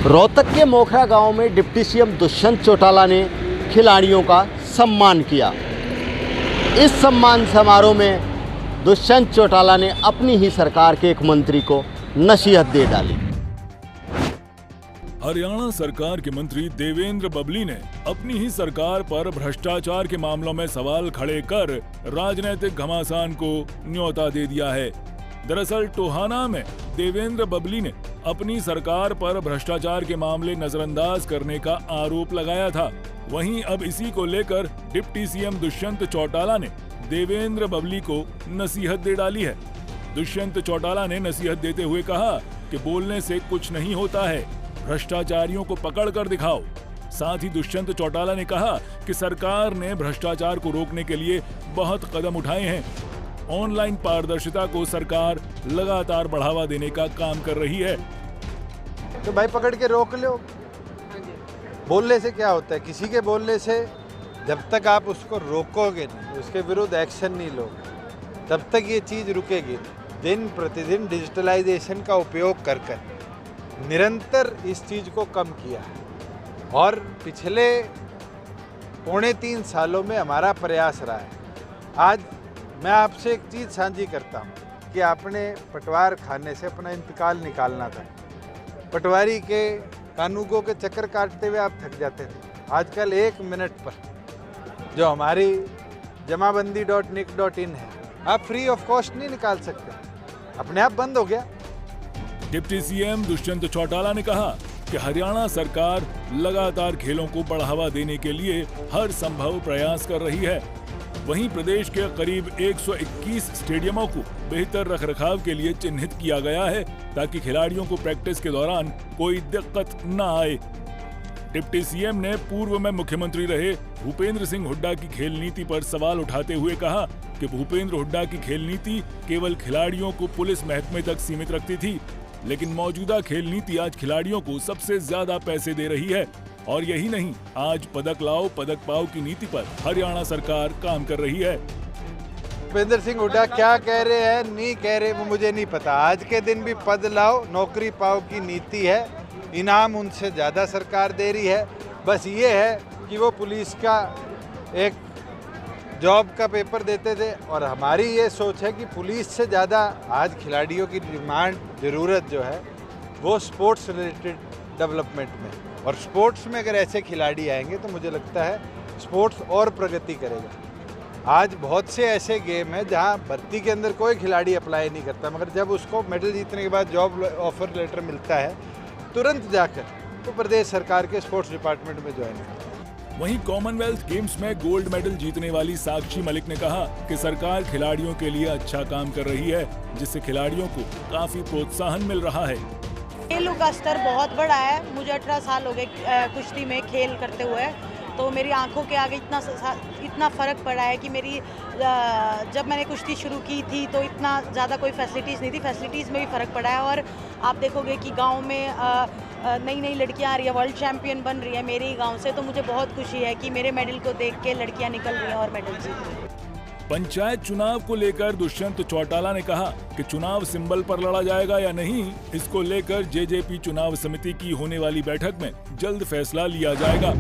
रोहतक के मोखरा गांव में डिप्टी सीएम दुष्यंत चौटाला ने खिलाड़ियों का सम्मान किया। इस सम्मान समारोह में दुष्यंत चौटाला ने अपनी ही सरकार के एक मंत्री को नसीहत दे डाली। हरियाणा सरकार के मंत्री देवेंद्र बबली ने अपनी ही सरकार पर भ्रष्टाचार के मामलों में सवाल खड़े कर राजनीतिक घमासान को न्योता दे दिया है। दरअसल टोहाना में देवेंद्र बबली ने अपनी सरकार पर भ्रष्टाचार के मामले नजरअंदाज करने का आरोप लगाया था। वहीं अब इसी को लेकर डिप्टी सीएम दुष्यंत चौटाला ने देवेंद्र बबली को नसीहत दे डाली है। दुष्यंत चौटाला ने नसीहत देते हुए कहा कि बोलने से कुछ नहीं होता है, भ्रष्टाचारियों को पकड़ कर दिखाओ। साथ ही दुष्यंत चौटाला ने कहा कि सरकार ने भ्रष्टाचार को रोकने के लिए बहुत कदम उठाए हैं। ऑनलाइन पारदर्शिता को सरकार लगातार बढ़ावा देने का काम कर रही है। तो भाई पकड़ के रोक लो। बोलने से क्या होता है? किसी के बोलने से जब तक आप उसको रोकोगे नहीं, उसके विरुद्ध एक्शन नहीं लोगे, तब तक ये चीज़ रुकेगी। दिन प्रतिदिन डिजिटलाइजेशन का उपयोग कर निरंतर इस चीज़ को कम किया है और पिछले 2.25 सालों में हमारा प्रयास रहा है। आज मैं आपसे एक चीज़ साझी करता हूँ कि आपने पटवार खाने से अपना इंतकाल निकालना था। पटवारी के कानूनों के चक्कर काटते हुए आप थक जाते थे। आजकल 1 मिनट पर जो हमारी जमाबंदी.nic.in है, आप फ्री ऑफ कॉस्ट नहीं निकाल सकते, अपने आप बंद हो गया। डिप्टी सीएम दुष्यंत चौटाला ने कहा कि हरियाणा सरकार लगातार खेलों को बढ़ावा देने के लिए हर संभव प्रयास कर रही है। वहीं प्रदेश के करीब 121 स्टेडियमों को बेहतर रखरखाव के लिए चिन्हित किया गया है ताकि खिलाड़ियों को प्रैक्टिस के दौरान कोई दिक्कत न आए। डिप्टी सीएम ने पूर्व में मुख्यमंत्री रहे भूपेंद्र सिंह हुड्डा की खेल नीति पर सवाल उठाते हुए कहा कि भूपेंद्र हुड्डा की खेल नीति केवल खिलाड़ियों को पुलिस महकमे तक सीमित रखती थी, लेकिन मौजूदा खेल नीति आज खिलाड़ियों को सबसे ज्यादा पैसे दे रही है। और यही नहीं, आज पदक लाओ पदक पाओ की नीति पर हरियाणा सरकार काम कर रही है। भूपेंद्र सिंह हुड्डा क्या कह रहे हैं नहीं कह रहे वो मुझे नहीं पता। आज के दिन भी पद लाओ नौकरी पाओ की नीति है, इनाम उनसे ज़्यादा सरकार दे रही है। बस ये है कि वो पुलिस का एक जॉब का पेपर देते थे और हमारी ये सोच है कि पुलिस से ज़्यादा आज खिलाड़ियों की डिमांड ज़रूरत जो है वो स्पोर्ट्स रिलेटेड डेवलपमेंट में, और स्पोर्ट्स में अगर ऐसे खिलाड़ी आएंगे तो मुझे लगता है स्पोर्ट्स और प्रगति करेगा। आज बहुत से ऐसे गेम हैं जहां भर्ती के अंदर कोई खिलाड़ी अप्लाई नहीं करता, मगर जब उसको मेडल जीतने के बाद जॉब ऑफर लेटर मिलता है तुरंत जाकर वो प्रदेश सरकार के स्पोर्ट्स डिपार्टमेंट में ज्वाइन करता है। वहीं कॉमनवेल्थ गेम्स में गोल्ड मेडल जीतने वाली साक्षी मलिक ने कहा कि सरकार खिलाड़ियों के लिए अच्छा काम कर रही है, जिससे खिलाड़ियों को काफी प्रोत्साहन मिल रहा है। खेलों का स्तर बहुत बड़ा है। मुझे 18 साल हो गए कुश्ती में खेल करते हुए, तो मेरी आंखों के आगे इतना फ़र्क पड़ा है कि मेरी जब मैंने कुश्ती शुरू की थी तो इतना ज़्यादा कोई फैसिलिटीज़ नहीं थी। फैसिलिटीज़ में भी फ़र्क पड़ा है और आप देखोगे कि गांव में नई नई लड़कियां आ रही है, वर्ल्ड चैंपियन बन रही है मेरे ही गांव से। तो मुझे बहुत खुशी है कि मेरे मेडल को देख के लड़कियां निकल रही हैं और मेडल जीत रही हैं। पंचायत चुनाव को लेकर दुष्यंत चौटाला ने कहा कि चुनाव सिंबल पर लड़ा जाएगा या नहीं, इसको लेकर जेजेपी चुनाव समिति की होने वाली बैठक में जल्द फैसला लिया जाएगा।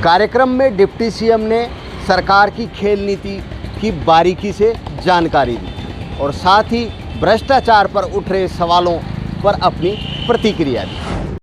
कार्यक्रम में डिप्टी सीएम ने सरकार की खेल नीति की बारीकी से जानकारी दी और साथ ही भ्रष्टाचार पर उठ रहे सवालों पर अपनी प्रतिक्रिया दी।